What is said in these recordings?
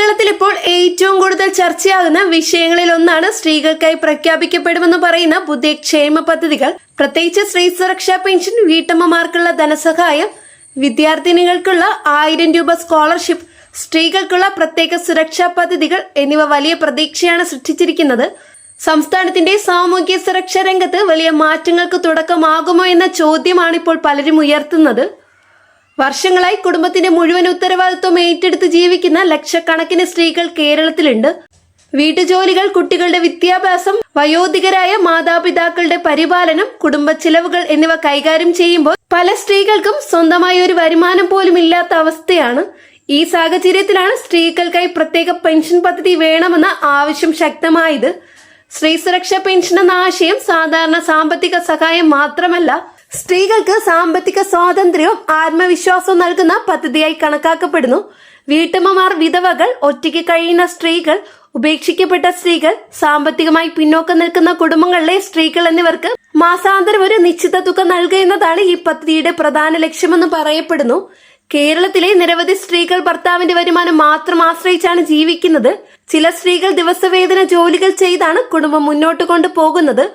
കേരളത്തിൽ ഇപ്പോൾ ഏറ്റവും കൂടുതൽ ചർച്ചയാകുന്ന വിഷയങ്ങളിൽ ഒന്നാണ് സ്ത്രീകൾക്കായി പ്രഖ്യാപിക്കപ്പെടുമെന്ന് പറയുന്ന പുതിയ ക്ഷേമ പദ്ധതികൾ. പ്രത്യേകിച്ച് സ്ത്രീ സുരക്ഷാ പെൻഷൻ, വീട്ടമ്മമാർക്കുള്ള ധനസഹായം, വിദ്യാർത്ഥിനികൾക്കുള്ള 1000 രൂപ സ്കോളർഷിപ്പ്, സ്ത്രീകൾക്കുള്ള പ്രത്യേക സുരക്ഷാ പദ്ധതികൾ എന്നിവ വലിയ പ്രതീക്ഷയാണ് സൃഷ്ടിച്ചിരിക്കുന്നത്. സംസ്ഥാനത്തിന്റെ സാമൂഹ്യ സുരക്ഷാ രംഗത്ത് വലിയ മാറ്റങ്ങൾക്ക് തുടക്കമാകുമോ എന്ന ചോദ്യമാണ് ഇപ്പോൾ പലരും ഉയർത്തുന്നത്. വർഷങ്ങളായി കുടുംബത്തിന്റെ മുഴുവൻ ഉത്തരവാദിത്വം ഏറ്റെടുത്ത് ജീവിക്കുന്ന ലക്ഷക്കണക്കിന് സ്ത്രീകൾ കേരളത്തിലുണ്ട്. വീട്ടുജോലികൾ, കുട്ടികളുടെ വിദ്യാഭ്യാസം, വയോധികരായ മാതാപിതാക്കളുടെ പരിപാലനം, കുടുംബ ചിലവുകൾ എന്നിവ കൈകാര്യം ചെയ്യുമ്പോൾ പല സ്ത്രീകൾക്കും സ്വന്തമായി ഒരു വരുമാനം പോലും ഇല്ലാത്ത അവസ്ഥയാണ്. ഈ സാഹചര്യത്തിലാണ് സ്ത്രീകൾക്കായി പ്രത്യേക പെൻഷൻ പദ്ധതി വേണമെന്ന ആവശ്യം ശക്തമായത്. സ്ത്രീ സുരക്ഷാ പെൻഷൻ എന്ന ആശയം സാധാരണ സാമ്പത്തിക സഹായം മാത്രമല്ല, സ്ത്രീകൾക്ക് സാമ്പത്തിക സ്വാതന്ത്ര്യവും ആത്മവിശ്വാസവും നൽകുന്ന പദ്ധതിയായി കണക്കാക്കപ്പെടുന്നു. വീട്ടമ്മമാർ, വിധവകൾ, ഒറ്റയ്ക്ക് കഴിയുന്ന സ്ത്രീകൾ, ഉപേക്ഷിക്കപ്പെട്ട സ്ത്രീകൾ, സാമ്പത്തികമായി പിന്നോക്കം നിൽക്കുന്ന കുടുംബങ്ങളിലെ സ്ത്രീകൾ എന്നിവർക്ക് മാസാന്തരം ഒരു നിശ്ചിത തുക നൽകുക എന്നതാണ് ഈ പദ്ധതിയുടെ പ്രധാന ലക്ഷ്യമെന്ന് പറയപ്പെടുന്നു. കേരളത്തിലെ നിരവധി സ്ത്രീകൾ ഭർത്താവിന്റെ വരുമാനം മാത്രം ആശ്രയിച്ചാണ് ജീവിക്കുന്നത്. ചില സ്ത്രീകൾ ദിവസവേതന ജോലികൾ ചെയ്താണ് കുടുംബം മുന്നോട്ട് കൊണ്ടുപോകുന്നത്.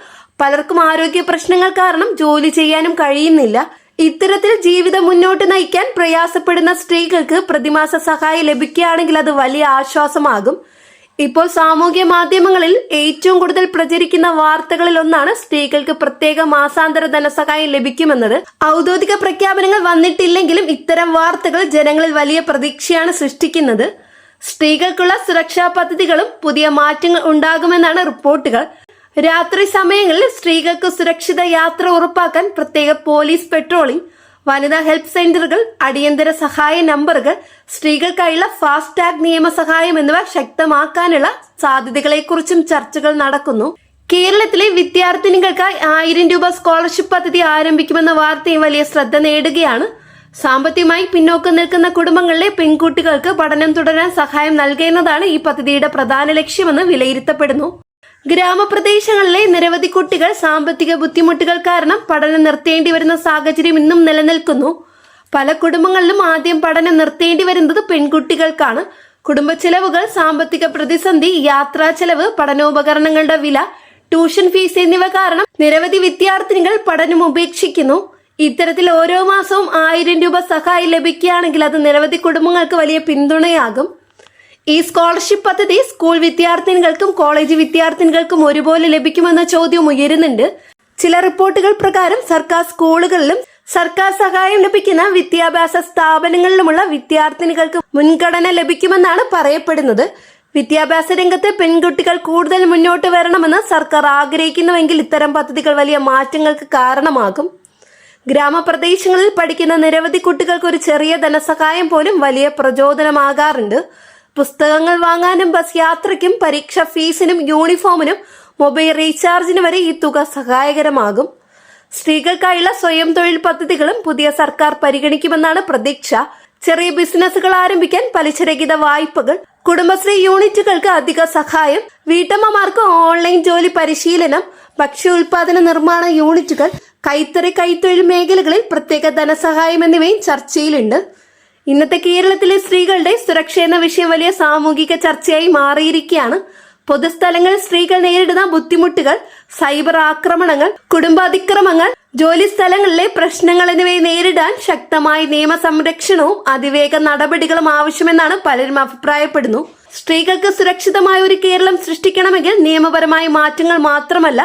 പലർക്കും ആരോഗ്യ പ്രശ്നങ്ങൾ കാരണം ജോലി ചെയ്യാനും കഴിയുന്നില്ല. ഇത്തരത്തിൽ ജീവിതം മുന്നോട്ട് നയിക്കാൻ പ്രയാസപ്പെടുന്ന സ്ത്രീകൾക്ക് പ്രതിമാസ സഹായം ലഭിക്കുകയാണെങ്കിൽ അത് വലിയ ആശ്വാസമാകും. ഇപ്പോൾ സാമൂഹ്യ മാധ്യമങ്ങളിൽ ഏറ്റവും കൂടുതൽ പ്രചരിക്കുന്ന വാർത്തകളിൽ ഒന്നാണ് സ്ത്രീകൾക്ക് പ്രത്യേക മാസാന്തര ധനസഹായം ലഭിക്കുമെന്നത്. ഔദ്യോഗിക പ്രഖ്യാപനങ്ങൾ വന്നിട്ടില്ലെങ്കിലും ഇത്തരം വാർത്തകൾ ജനങ്ങളിൽ വലിയ പ്രതീക്ഷയാണ് സൃഷ്ടിക്കുന്നത്. സ്ത്രീകൾക്കുള്ള സുരക്ഷാ പദ്ധതികളും പുതിയ മാറ്റങ്ങൾ ഉണ്ടാകുമെന്നാണ് റിപ്പോർട്ടുകൾ. രാത്രി സമയങ്ങളിൽ സ്ത്രീകൾക്ക് സുരക്ഷിത യാത്ര ഉറപ്പാക്കാൻ പ്രത്യേക പോലീസ് പെട്രോളിംഗ്, വനിതാ ഹെൽപ്പ് സെന്ററുകൾ, അടിയന്തര സഹായ നമ്പറുകൾ, സ്ത്രീകൾക്കായുള്ള ഫാസ്റ്റ് ടാഗ് നിയമസഹായം എന്നിവ ശക്തമാക്കാനുള്ള സാധ്യതകളെക്കുറിച്ചും ചർച്ചകൾ നടക്കുന്നു. കേരളത്തിലെ വിദ്യാർത്ഥിനികൾക്കായി 1000 രൂപ സ്കോളർഷിപ്പ് പദ്ധതി ആരംഭിക്കുമെന്ന വാർത്തയും വലിയ ശ്രദ്ധ നേടുകയാണ്. സാമ്പത്തികമായി പിന്നോക്കം നിൽക്കുന്ന കുടുംബങ്ങളിലെ പെൺകുട്ടികൾക്ക് പഠനം തുടരാൻ സഹായം നൽകുക എന്നതാണ് ഈ പദ്ധതിയുടെ പ്രധാന ലക്ഷ്യമെന്ന് വിലയിരുത്തപ്പെടുന്നു. ഗ്രാമപ്രദേശങ്ങളിലെ നിരവധി കുട്ടികൾ സാമ്പത്തിക ബുദ്ധിമുട്ടുകൾ കാരണം പഠനം നിർത്തേണ്ടി വരുന്ന സാഹചര്യം ഇന്നും നിലനിൽക്കുന്നു. പല കുടുംബങ്ങളിലും ആദ്യം പഠനം നിർത്തേണ്ടി വരുന്നത് പെൺകുട്ടികൾക്കാണ്. കുടുംബ ചെലവുകൾ, സാമ്പത്തിക പ്രതിസന്ധി, യാത്രാ ചെലവ്, പഠനോപകരണങ്ങളുടെ വില, ട്യൂഷൻ ഫീസ് എന്നിവ കാരണം നിരവധി വിദ്യാർത്ഥിനികൾ പഠനം ഉപേക്ഷിക്കുന്നു. ഇത്തരത്തിൽ ഓരോ മാസവും 1000 രൂപ സഹായം ലഭിക്കുകയാണെങ്കിൽ അത് നിരവധി കുടുംബങ്ങൾക്ക് വലിയ പിന്തുണയാകും. ഈ സ്കോളർഷിപ്പ് പദ്ധതി സ്കൂൾ വിദ്യാർത്ഥിനികൾക്കും കോളേജ് വിദ്യാർത്ഥിനികൾക്കും ഒരുപോലെ ലഭിക്കുമെന്ന ചോദ്യവും ഉയരുന്നുണ്ട്. ചില റിപ്പോർട്ടുകൾ പ്രകാരം സർക്കാർ സ്കൂളുകളിലും സർക്കാർ സഹായം ലഭിക്കുന്ന വിദ്യാഭ്യാസ സ്ഥാപനങ്ങളിലുമുള്ള വിദ്യാർത്ഥിനികൾക്ക് മുൻഗണന ലഭിക്കുമെന്നാണ് പറയപ്പെടുന്നത്. വിദ്യാഭ്യാസ രംഗത്ത് പെൺകുട്ടികൾ കൂടുതൽ മുന്നോട്ട് വരണമെന്ന് സർക്കാർ ആഗ്രഹിക്കുന്നുവെങ്കിൽ ഇത്തരം പദ്ധതികൾ വലിയ മാറ്റങ്ങൾക്ക് കാരണമാകും. ഗ്രാമപ്രദേശങ്ങളിൽ പഠിക്കുന്ന നിരവധി കുട്ടികൾക്ക് ഒരു ചെറിയ ധനസഹായം പോലും വലിയ പ്രചോദനമാകാറുണ്ട്. പുസ്തകങ്ങൾ വാങ്ങാനും ബസ് യാത്രയ്ക്കും പരീക്ഷാ ഫീസിനും യൂണിഫോമിനും മൊബൈൽ റീചാർജിനും വരെ ഈ തുക സഹായകരമാകും. സ്ത്രീകൾക്കായുള്ള സ്വയം തൊഴിൽ പദ്ധതികളും പുതിയ സർക്കാർ പരിഗണിക്കുമെന്നാണ് പ്രതീക്ഷ. ചെറിയ ബിസിനസ്സുകൾ ആരംഭിക്കാൻ പലിശരഹിത വായ്പകൾ, കുടുംബശ്രീ യൂണിറ്റുകൾക്ക് അധിക സഹായം, വീട്ടമ്മമാർക്ക് ഓൺലൈൻ ജോലി പരിശീലനം, ഭക്ഷ്യ ഉൽപാദന നിർമ്മാണ യൂണിറ്റുകൾ, കൈത്തറി, കൈത്തൊഴിൽ മേഖലകളിൽ പ്രത്യേക ധനസഹായം എന്നിവയും ചർച്ചയിലുണ്ട്. ഇന്നത്തെ കേരളത്തിലെ സ്ത്രീകളുടെ സുരക്ഷ എന്ന വിഷയം വലിയ സാമൂഹിക ചർച്ചയായി മാറിയിരിക്കുകയാണ്. പൊതുസ്ഥലങ്ങളിൽ സ്ത്രീകൾ നേരിടുന്ന ബുദ്ധിമുട്ടുകൾ, സൈബർ ആക്രമണങ്ങൾ, കുടുംബാതിക്രമങ്ങൾ, ജോലി സ്ഥലങ്ങളിലെ പ്രശ്നങ്ങൾ എന്നിവയെ നേരിടാൻ ശക്തമായ നിയമസംരക്ഷണവും അതിവേഗ നടപടികളും ആവശ്യമെന്നാണ് പലരും അഭിപ്രായപ്പെടുന്നു. സ്ത്രീകൾക്ക് സുരക്ഷിതമായ ഒരു കേരളം സൃഷ്ടിക്കണമെങ്കിൽ നിയമപരമായ മാറ്റങ്ങൾ മാത്രമല്ല,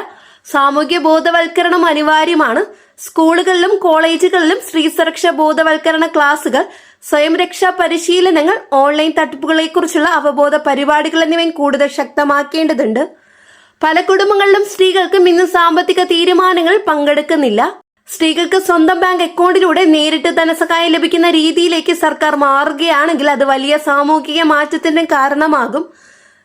സാമൂഹ്യ ബോധവൽക്കരണം അനിവാര്യമാണ്. സ്കൂളുകളിലും കോളേജുകളിലും സ്ത്രീ സുരക്ഷാ ബോധവൽക്കരണ ക്ലാസുകൾ, സ്വയം രക്ഷാ പരിശീലനങ്ങൾ, ഓൺലൈൻ തട്ടിപ്പുകളെക്കുറിച്ചുള്ള അവബോധ പരിപാടികൾ എന്നിവയും കൂടുതൽ ശക്തമാക്കേണ്ടതുണ്ട്. പല കുടുംബങ്ങളിലും സ്ത്രീകൾക്കും ഇന്ന് സാമ്പത്തിക തീരുമാനങ്ങൾ പങ്കെടുക്കുന്നില്ല. സ്ത്രീകൾക്ക് സ്വന്തം ബാങ്ക് അക്കൗണ്ടിലൂടെ നേരിട്ട് ധനസഹായം ലഭിക്കുന്ന രീതിയിലേക്ക് സർക്കാർ മാറുകയാണെങ്കിൽ അത് വലിയ സാമൂഹിക മാറ്റത്തിന് കാരണമാകും.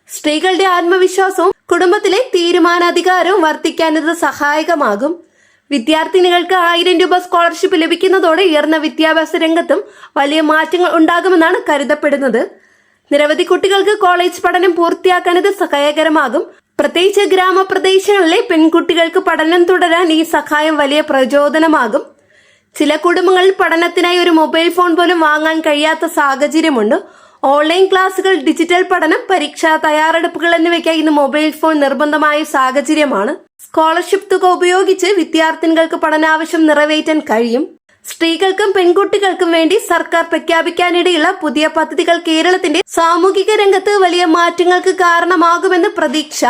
സ്ത്രീകളുടെ ആത്മവിശ്വാസവും കുടുംബത്തിലെ തീരുമാനാധികാരവും വർദ്ധിക്കാൻ ഇത് സഹായകമാകും. വിദ്യാർത്ഥിനികൾക്ക് 1000 രൂപ സ്കോളർഷിപ്പ് ലഭിക്കുന്നതോടെ ഉയർന്ന വിദ്യാഭ്യാസ രംഗത്തും വലിയ മാറ്റങ്ങൾ ഉണ്ടാകുമെന്നാണ് കരുതപ്പെടുന്നത്. നിരവധി കുട്ടികൾക്ക് കോളേജ് പഠനം പൂർത്തിയാക്കാൻ ഇത് സഹായകരമാകും. പ്രത്യേകിച്ച് ഗ്രാമപ്രദേശങ്ങളിലെ പെൺകുട്ടികൾക്ക് പഠനം തുടരാൻ ഈ സഹായം വലിയ പ്രചോദനമാകും. ചില കുടുംബങ്ങളിൽ പഠനത്തിനായി ഒരു മൊബൈൽ ഫോൺ പോലും വാങ്ങാൻ കഴിയാത്ത സാഹചര്യമുണ്ട്. ഓൺലൈൻ ക്ലാസുകൾ, ഡിജിറ്റൽ പഠനം, പരീക്ഷാ തയ്യാറെടുപ്പുകൾ എന്നിവയ്ക്കായി ഇന്ന് മൊബൈൽ ഫോൺ നിർബന്ധമായ സാഹചര്യമാണ്. സ്കോളർഷിപ്പ് തുക ഉപയോഗിച്ച് വിദ്യാർത്ഥിനികൾക്ക് പഠനാവശ്യം നിറവേറ്റാൻ കഴിയും. സ്ത്രീകൾക്കും പെൺകുട്ടികൾക്കും വേണ്ടി സർക്കാർ പ്രഖ്യാപിക്കാനിടയുള്ള പുതിയ പദ്ധതികൾ കേരളത്തിന്റെ സാമൂഹിക രംഗത്ത് വലിയ മാറ്റങ്ങൾക്ക് കാരണമാകുമെന്ന് പ്രതീക്ഷ.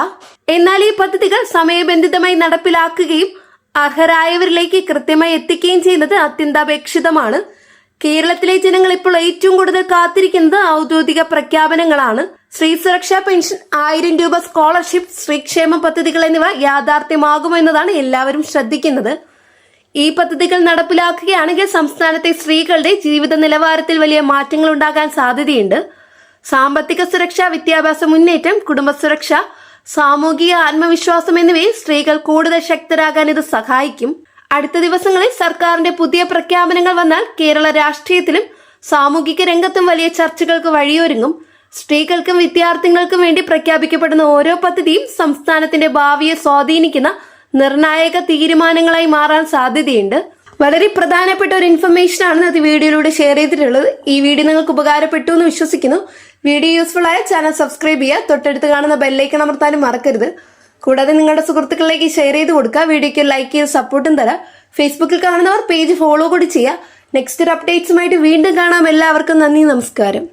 എന്നാൽ ഈ പദ്ധതികൾ സമയബന്ധിതമായി നടപ്പിലാക്കുകയും അർഹരായവരിലേക്ക് കൃത്യമായി എത്തിക്കുകയും ചെയ്യുന്നത് അത്യന്താപേക്ഷിതമാണ്. കേരളത്തിലെ ജനങ്ങൾ ഇപ്പോൾ ഏറ്റവും കൂടുതൽ കാത്തിരിക്കുന്നത് ഔദ്യോഗിക പ്രഖ്യാപനങ്ങളാണ്. സ്ത്രീ സുരക്ഷാ പെൻഷൻ, 1000 രൂപ സ്കോളർഷിപ്പ്, സ്ത്രീക്ഷേമ പദ്ധതികൾ എന്നിവ യാഥാർത്ഥ്യമാകുമോ എന്നതാണ് എല്ലാവരും ശ്രദ്ധിക്കുന്നത്. ഈ പദ്ധതികൾ നടപ്പിലാക്കുകയാണെങ്കിൽ സംസ്ഥാനത്തെ സ്ത്രീകളുടെ ജീവിത നിലവാരത്തിൽ വലിയ മാറ്റങ്ങൾ ഉണ്ടാകാൻ സാധ്യതയുണ്ട്. സാമ്പത്തിക സുരക്ഷ, വിദ്യാഭ്യാസ മുന്നേറ്റം, കുടുംബ സുരക്ഷ, സാമൂഹിക ആത്മവിശ്വാസം എന്നിവയിൽ സ്ത്രീകൾ കൂടുതൽ ശക്തരാകാൻ ഇത് സഹായിക്കും. അടുത്ത ദിവസങ്ങളിൽ സർക്കാരിന്റെ പുതിയ പ്രഖ്യാപനങ്ങൾ വന്നാൽ കേരള രാഷ്ട്രീയത്തിലും സാമൂഹിക രംഗത്തും വലിയ ചർച്ചകൾക്ക് വഴിയൊരുങ്ങും. സ്ത്രീകൾക്കും വിദ്യാർത്ഥികൾക്കും വേണ്ടി പ്രഖ്യാപിക്കപ്പെടുന്ന ഓരോ പദ്ധതിയും സംസ്ഥാനത്തിന്റെ ഭാവിയെ സ്വാധീനിക്കുന്ന നിർണായക തീരുമാനങ്ങളായി മാറാൻ സാധ്യതയുണ്ട്. വളരെ പ്രധാനപ്പെട്ട ഒരു ഇൻഫർമേഷൻ ആണ് അത് വീഡിയോയിലൂടെ ഷെയർ ചെയ്തിട്ടുള്ളത്. ഈ വീഡിയോ നിങ്ങൾക്ക് ഉപകാരപ്പെട്ടു എന്ന് വിശ്വസിക്കുന്നു. വീഡിയോ യൂസ്ഫുൾ ആയ ചാനൽ സബ്സ്ക്രൈബ് ചെയ്യുക, തൊട്ടടുത്ത് കാണുന്ന ബെല്ലൈക്കൺ അമർത്താനും മറക്കരുത്. കൂടാതെ നിങ്ങളുടെ സുഹൃത്തുക്കളിലേക്ക് ഷെയർ ചെയ്ത് കൊടുക്കുക. വീഡിയോയ്ക്ക് ലൈക്ക് ചെയ്ത് സപ്പോർട്ടും തരാം. ഫേസ്ബുക്കിൽ കാണുന്നവർ പേജ് ഫോളോ കൂടി ചെയ്യുക. നെക്സ്റ്റ് ഒരു അപ്ഡേറ്റ്സുമായിട്ട് വീണ്ടും കാണാം. എല്ലാവർക്കും നന്ദി, നമസ്കാരം.